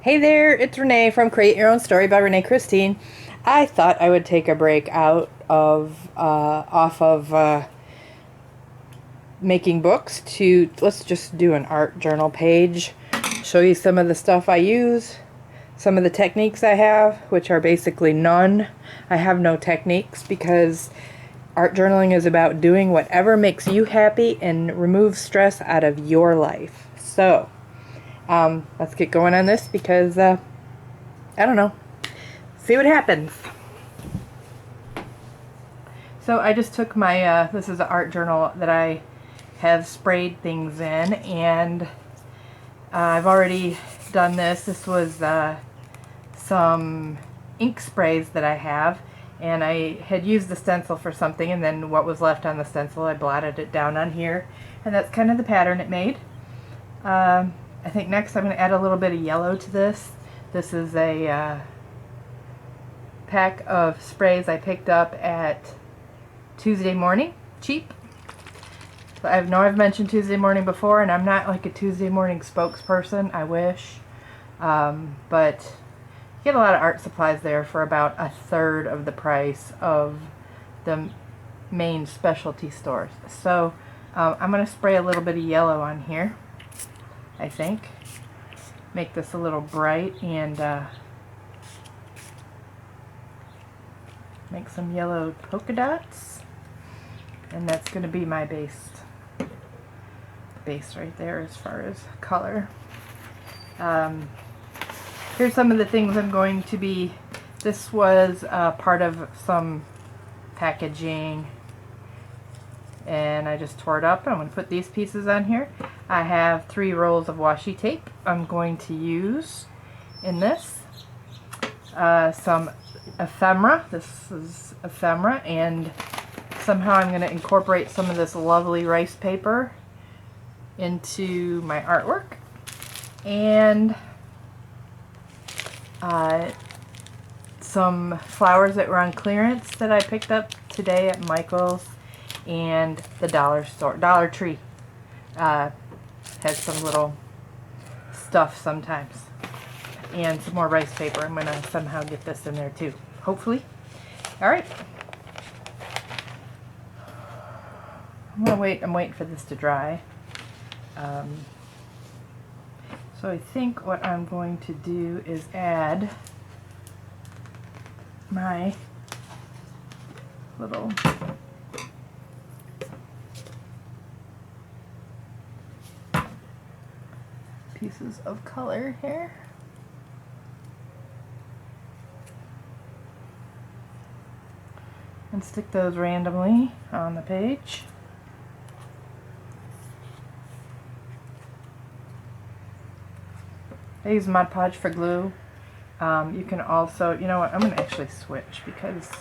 Hey there, it's Renee from Create Your Own Story by Renee Christine. I thought I would take a break off of making books to let's just do an art journal page, show you some of the stuff I use, some of the techniques I have, which are basically none. I have no techniques because art journaling is about doing whatever makes you happy and removes stress out of your life. So, let's get going on this because I don't know. See what happens. So I just took my, this is an art journal that I have sprayed things in, and I've already done this. This was some ink sprays that I have, and I had used the stencil for something, and then what was left on the stencil I blotted it down on here, and that's kind of the pattern it made. I think next I'm going to add a little bit of yellow to this. This is a pack of sprays I picked up at Tuesday Morning, cheap. I know I've mentioned Tuesday Morning before, and I'm not like a Tuesday Morning spokesperson. I wish, but you get a lot of art supplies there for about a third of the price of the main specialty stores. So I'm going to spray a little bit of yellow on here, I think. Make this a little bright and make some yellow polka dots. And that's going to be my base right there as far as color. Here's some of the things I'm going to be, this was part of some packaging, and I just tore it up. I'm going to put these pieces on here. I have 3 rolls of washi tape I'm going to use in this. Some ephemera. This is ephemera, and somehow I'm going to incorporate some of this lovely rice paper into my artwork. And some flowers that were on clearance that I picked up today at Michael's and the dollar store. Dollar Tree has some little stuff sometimes. And some more rice paper. I'm going to somehow get this in there too. Hopefully. Alright. I'm waiting for this to dry. So I think what I'm going to do is add my little pieces of color here. And stick those randomly on the page. I use Mod Podge for glue. You can also, you know what, I'm going to actually switch because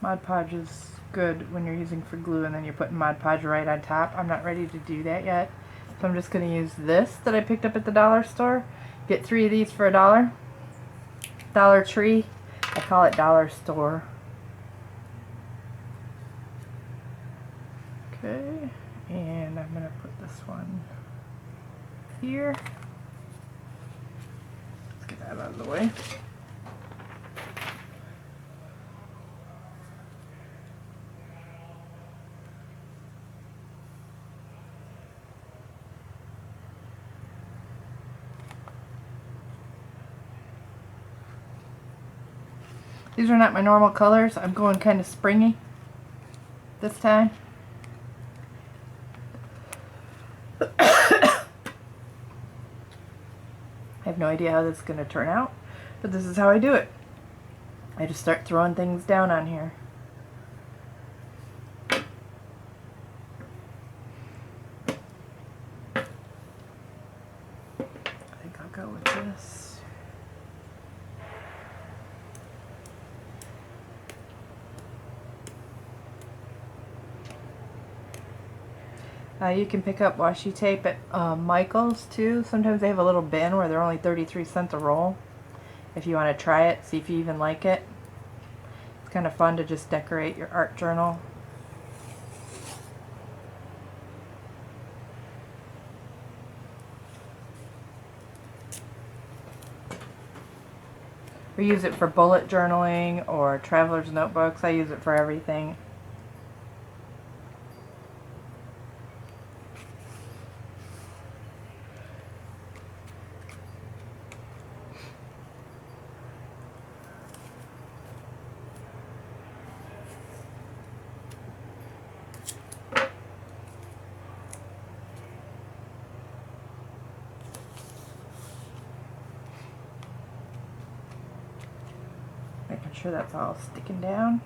Mod Podge is good when you're using for glue and then you're putting Mod Podge right on top. I'm not ready to do that yet. So I'm just going to use this that I picked up at the dollar store. Get 3 of these for $1. Dollar Tree. I call it dollar store. Okay, and I'm going to put this one here. Let's get that out of the way. These are not my normal colors. I'm going kind of springy this time. I have no idea how this is going to turn out, but this is how I do it. I just start throwing things down on here. I think I'll go with this. You can pick up washi tape at Michael's too. Sometimes they have a little bin where they're only 33 cents a roll. If you want to try it, see if you even like it. It's kind of fun to just decorate your art journal. or use it for bullet journaling or traveler's notebooks. I use it for everything. Making sure that's all sticking down.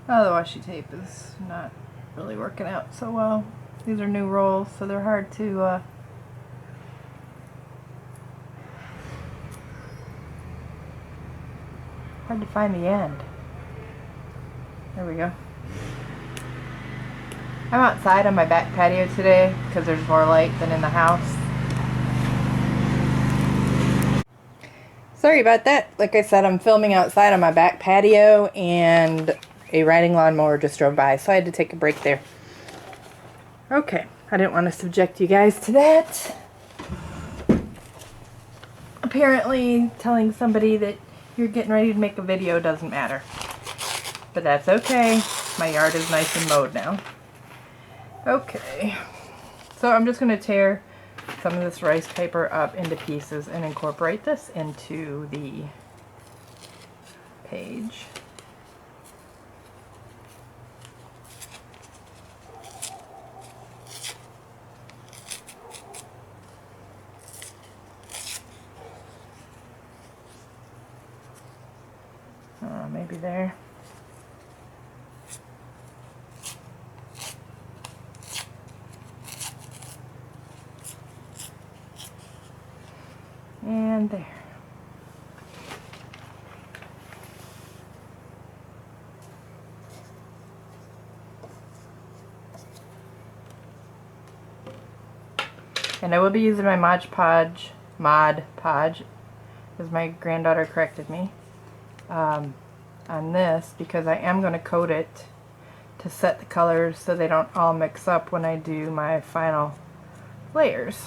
Oh, the washi tape is not really working out so well. These are new rolls, so they're hard to find the end. There we go. I'm outside on my back patio today because there's more light than in the house. Sorry about that. Like I said, I'm filming outside on my back patio and a riding lawnmower just drove by, so I had to take a break there. Okay, I didn't want to subject you guys to that. Apparently, telling somebody that you're getting ready to make a video doesn't matter. But that's okay. My yard is nice and mowed now. Okay, so I'm just going to tear some of this rice paper up into pieces and incorporate this into the page. Maybe there. And there. And I will be using my Mod Podge, as my granddaughter corrected me, on this, because I am going to coat it to set the colors so they don't all mix up when I do my final layers.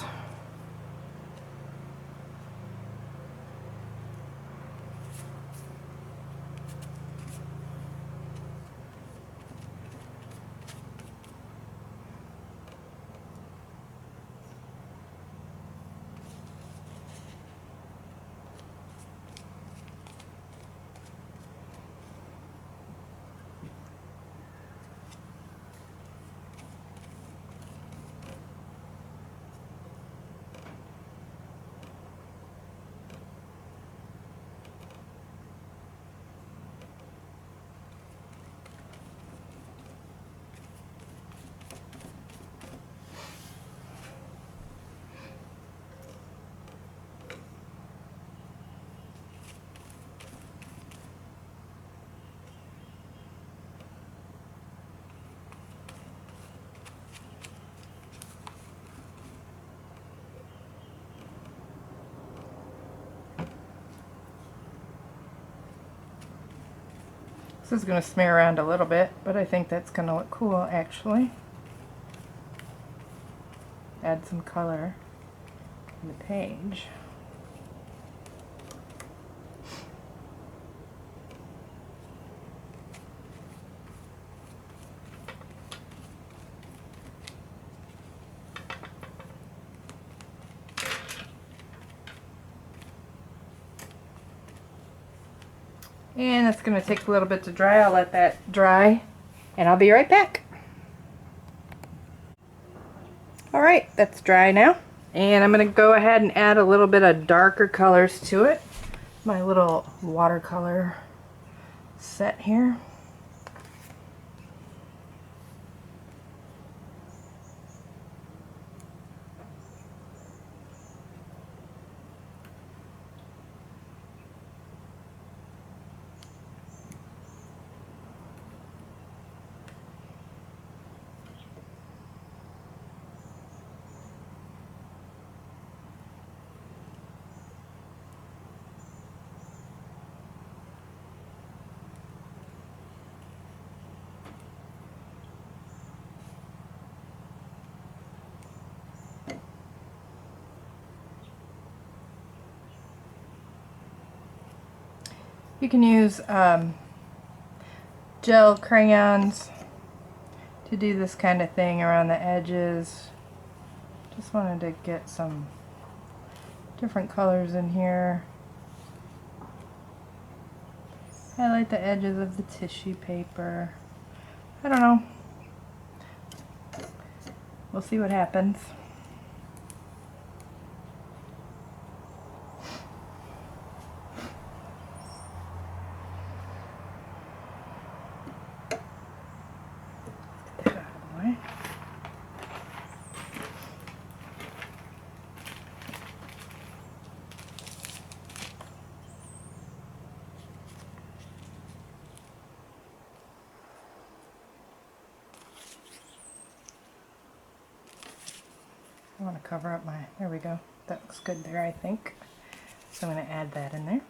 This is going to smear around a little bit, but I think that's going to look cool actually. Add some color in the page. And it's going to take a little bit to dry. I'll let that dry and I'll be right back. Alright, that's dry now. And I'm going to go ahead and add a little bit of darker colors to it. My little watercolor set here. You can use gel crayons to do this kind of thing around the edges. Just wanted to get some different colors in here. Highlight the edges of the tissue paper. I don't know. We'll see what happens. Get that out of the way. I want to cover up my, there we go. That looks good there, I think. So I'm going to add that in there.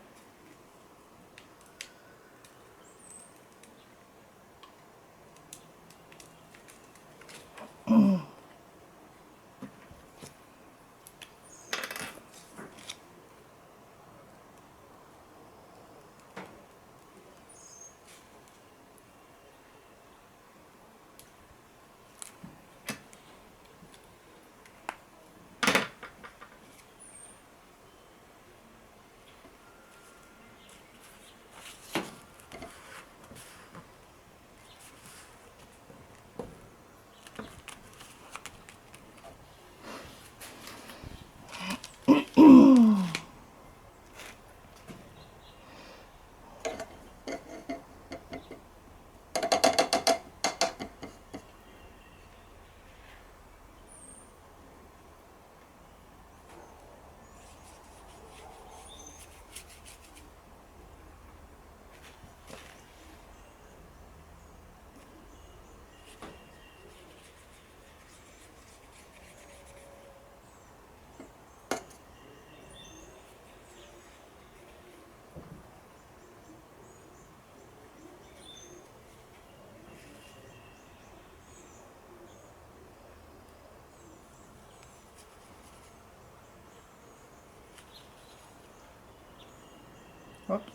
Whoops.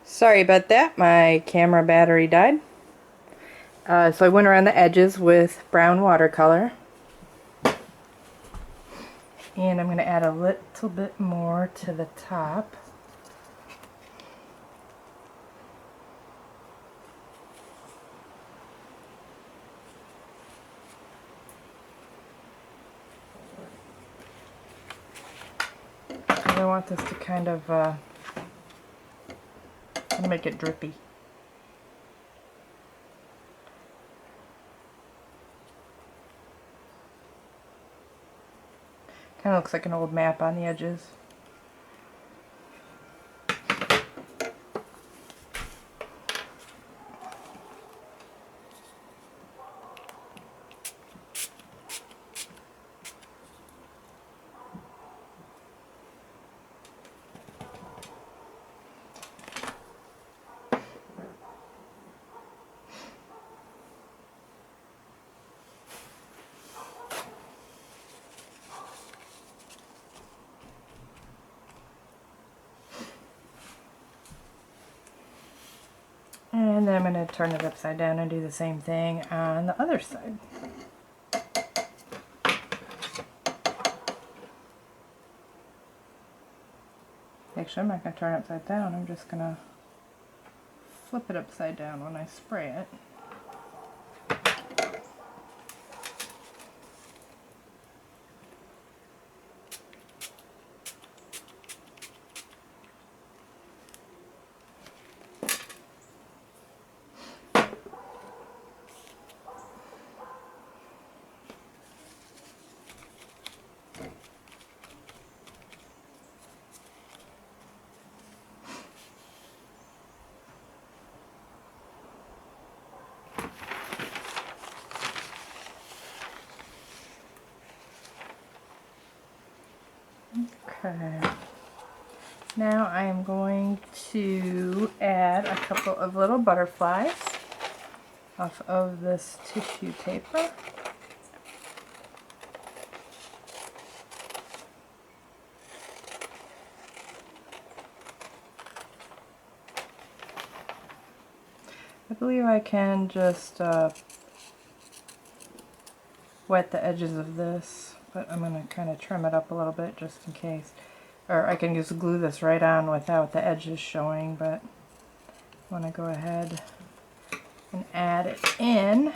Sorry about that, my camera battery died. So I went around the edges with brown watercolor. And I'm going to add a little bit more to the top. I want this to kind of make it drippy. Kind of looks like an old map on the edges. And then I'm going to turn it upside down and do the same thing on the other side. Actually, I'm not going to turn it upside down. I'm just going to flip it upside down when I spray it. Okay, now I am going to add a couple of little butterflies. off of this tissue paper. I believe I can just wet the edges of this, but I'm going to kind of trim it up a little bit just in case. Or I can just glue this right on without the edges showing, but I want to go ahead and add it in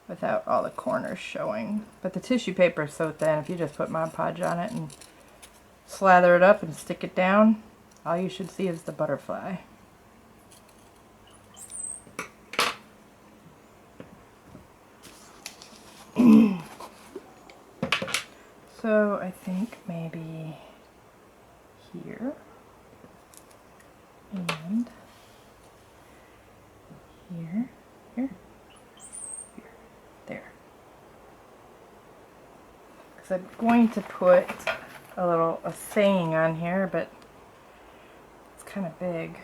without all the corners showing. But the tissue paper is so thin, if you just put Mod Podge on it and slather it up and stick it down, all you should see is the butterfly. So I think maybe here and here, here, there. Because I'm going to put a saying on here, but it's kind of big.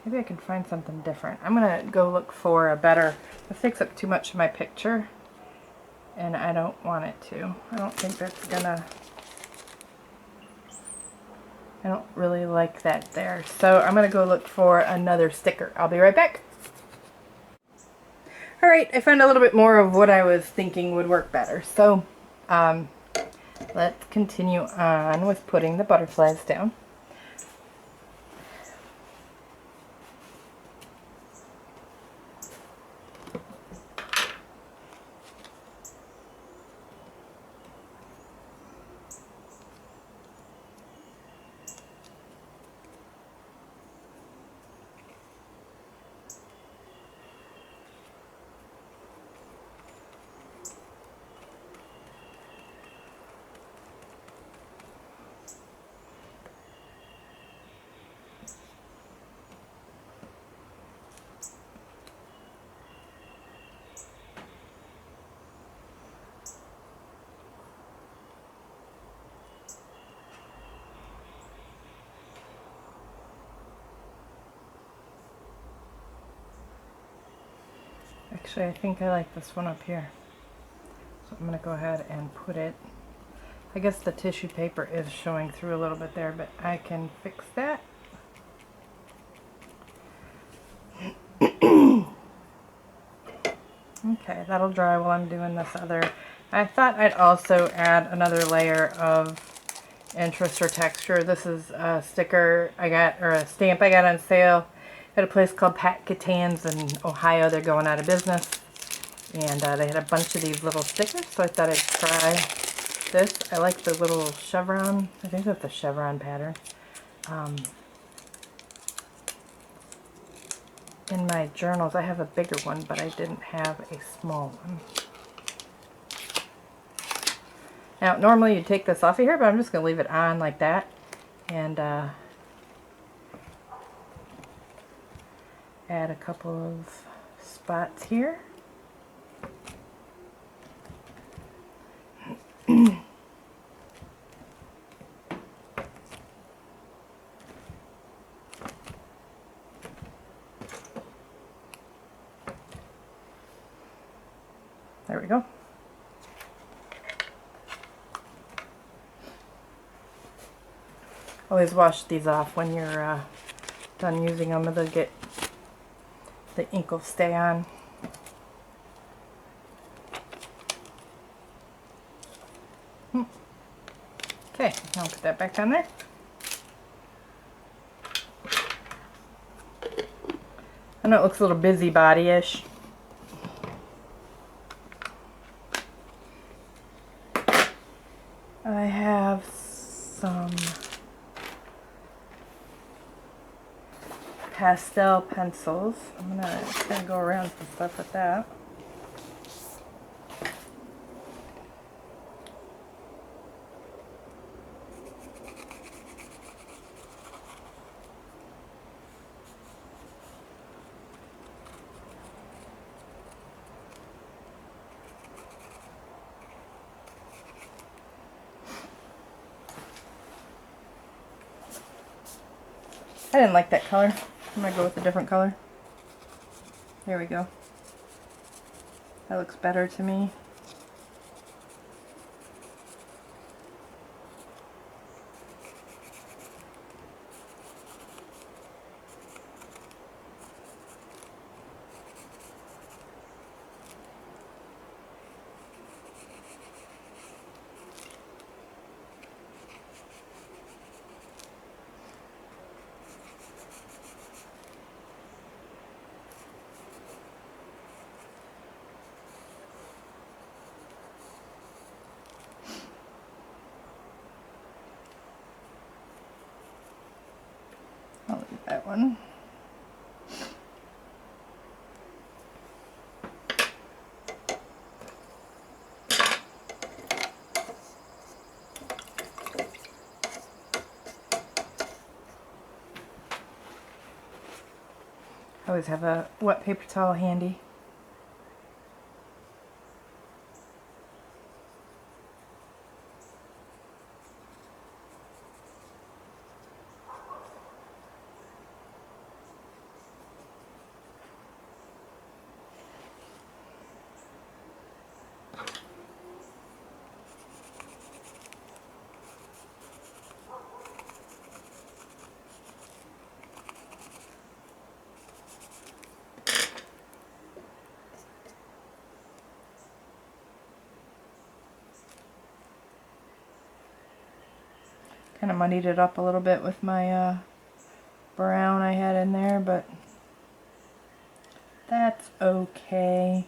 Maybe I can find something different. I'm going to go look for a better, this takes up too much of my picture, and I don't want it to. I don't think that's gonna, I don't really like that there. So I'm gonna go look for another sticker. I'll be right back. Alright, I found a little bit more of what I was thinking would work better. So let's continue on with putting the butterflies down. Actually, I think I like this one up here. So I'm going to go ahead and put it, I guess the tissue paper is showing through a little bit there, but I can fix that. Okay, that'll dry while I'm doing this other. I thought I'd also add another layer of interest or texture. This is a sticker I got, or a stamp I got on sale at a place called Pat Catan's in Ohio. They're going out of business, and they had a bunch of these little stickers, so I thought I'd try this. I like the little chevron. I think that's a chevron pattern. In my journals I have a bigger one, but I didn't have a small one. Now normally you'd take this off of here, but I'm just going to leave it on like that, and add a couple of spots here. There we go. Always wash these off when you're done using them, or they'll get, the ink will stay on. Okay, I'll put that back on there. I know it looks a little busybody-ish. I have some pastel pencils. I'm gonna kind of go around some stuff with that. I didn't like that color. I'm gonna go with a different color. There we go. That looks better to me. I'll leave that one. I always have a wet paper towel handy. Kind of muddied it up a little bit with my brown I had in there, but that's okay.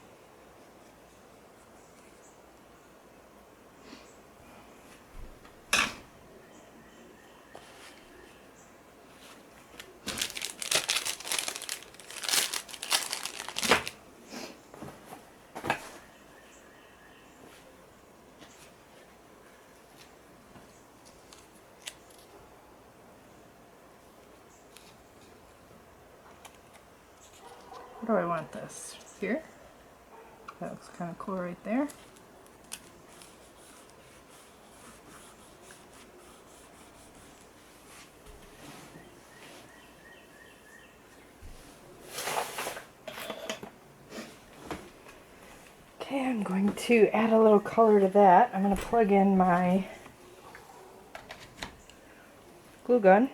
Where do I want this? Here? That looks kind of cool right there. Okay, I'm going to add a little color to that. I'm going to plug in my glue gun.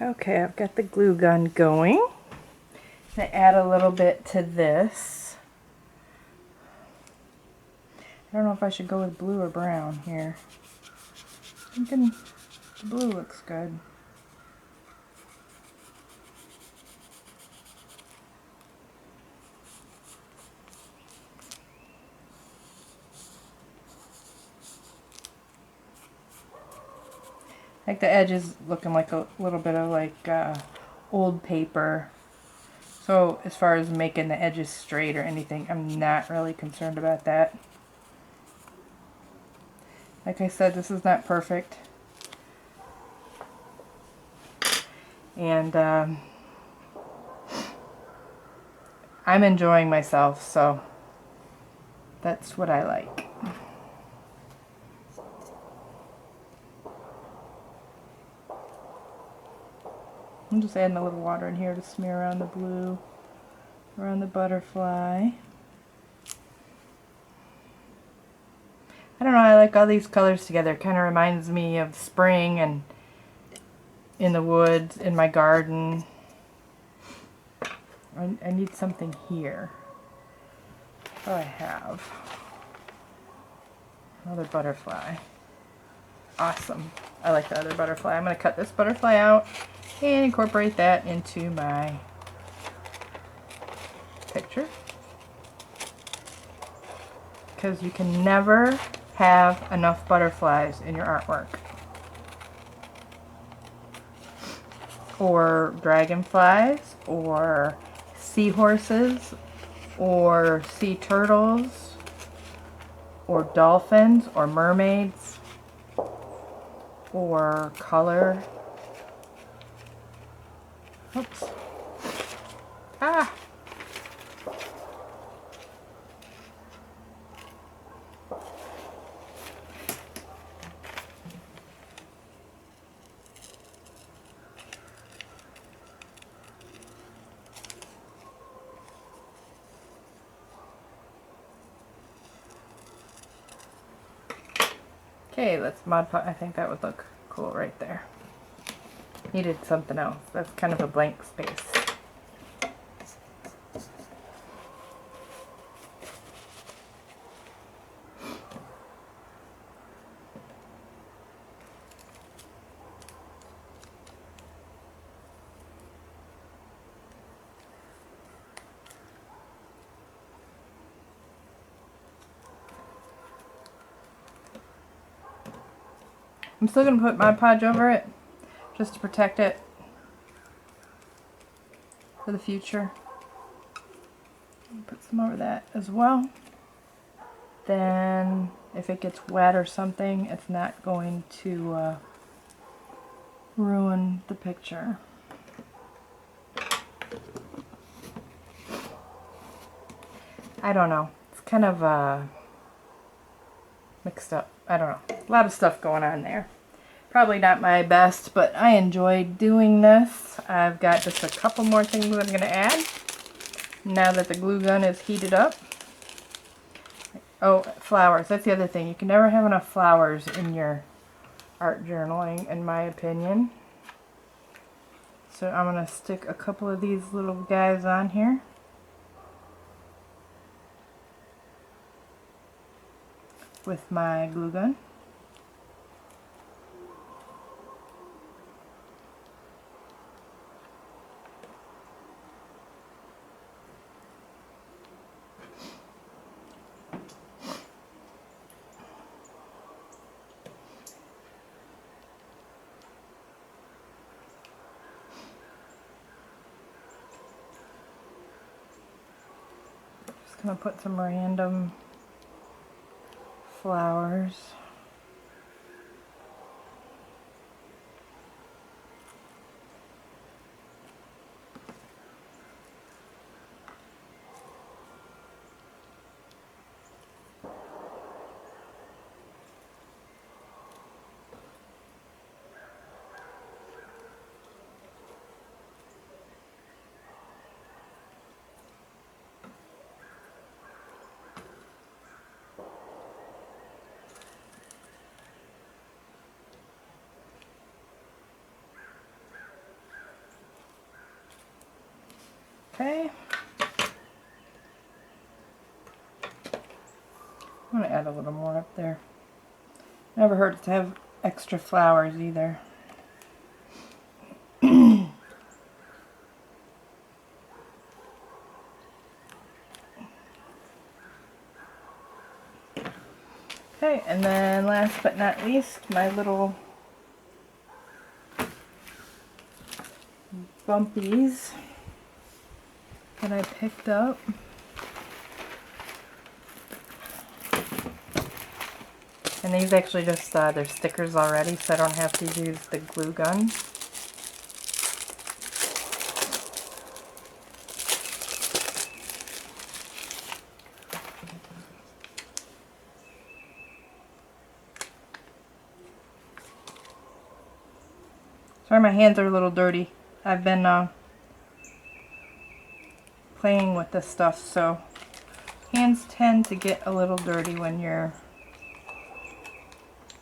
Okay, I've got the glue gun going. I'm going to add a little bit to this. I don't know if I should go with blue or brown here. I'm thinking the blue looks good. Like the edge is looking like a little bit of like old paper. So as far as making the edges straight or anything, I'm not really concerned about that. Like I said, this is not perfect. And I'm enjoying myself, so that's what I like. I'm just adding a little water in here to smear around the blue, around the butterfly. I don't know, I like all these colors together. It kind of reminds me of spring and in the woods, in my garden. I need something here. Oh, I have another butterfly. Awesome. I like the other butterfly. I'm going to cut this butterfly out and incorporate that into my picture. Because you can never have enough butterflies in your artwork. Or dragonflies, or seahorses, or sea turtles, or dolphins, or mermaids, or color. Oops. Ah! Okay, let's Mod Podge. I think that would look cool right there. Needed something else. That's kind of a blank space. I'm still going to put Mod Podge over it just to protect it for the future. Put some over that as well. Then if it gets wet or something, it's not going to ruin the picture. I don't know. It's kind of mixed up. I don't know. A lot of stuff going on there. Probably not my best, but I enjoyed doing this. I've got just a couple more things I'm going to add now that the glue gun is heated up. Oh, flowers. That's the other thing. You can never have enough flowers in your art journaling, in my opinion. So I'm going to stick a couple of these little guys on here. With my glue gun. Just gonna put some random flowers. Okay. I'm going to add a little more up there. Never hurts to have extra flowers either. Okay, and then last but not least, my little bumpies that I picked up. And these actually just, they're stickers already, so I don't have to use the glue gun. Sorry, my hands are a little dirty. I've been playing with this stuff, so hands tend to get a little dirty when you're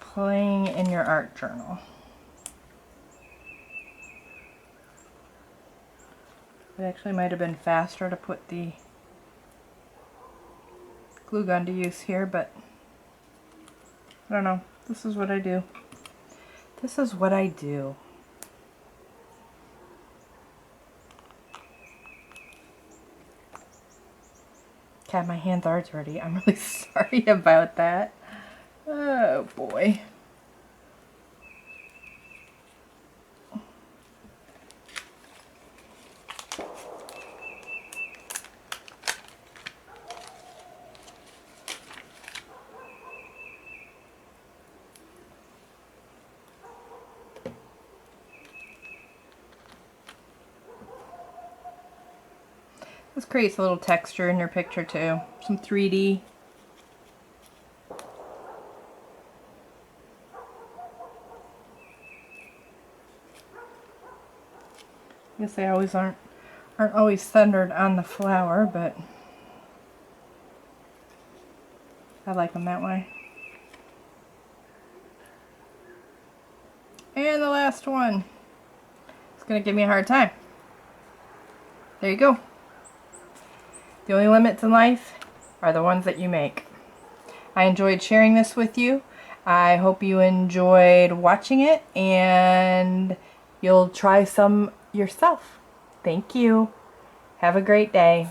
playing in your art journal. It actually might have been faster to put the glue gun to use here, but I don't know. This is what I do. This is what I do. God, my hands are dirty. I'm really sorry about that. Oh boy. This creates a little texture in your picture too. Some 3D. I guess they always aren't always centered on the flower, but I like them that way. last one. It's going to give me a hard time. There you go. The only limits in life are the ones that you make. I enjoyed sharing this with you. I hope you enjoyed watching it and you'll try some yourself. Thank you. Have a great day.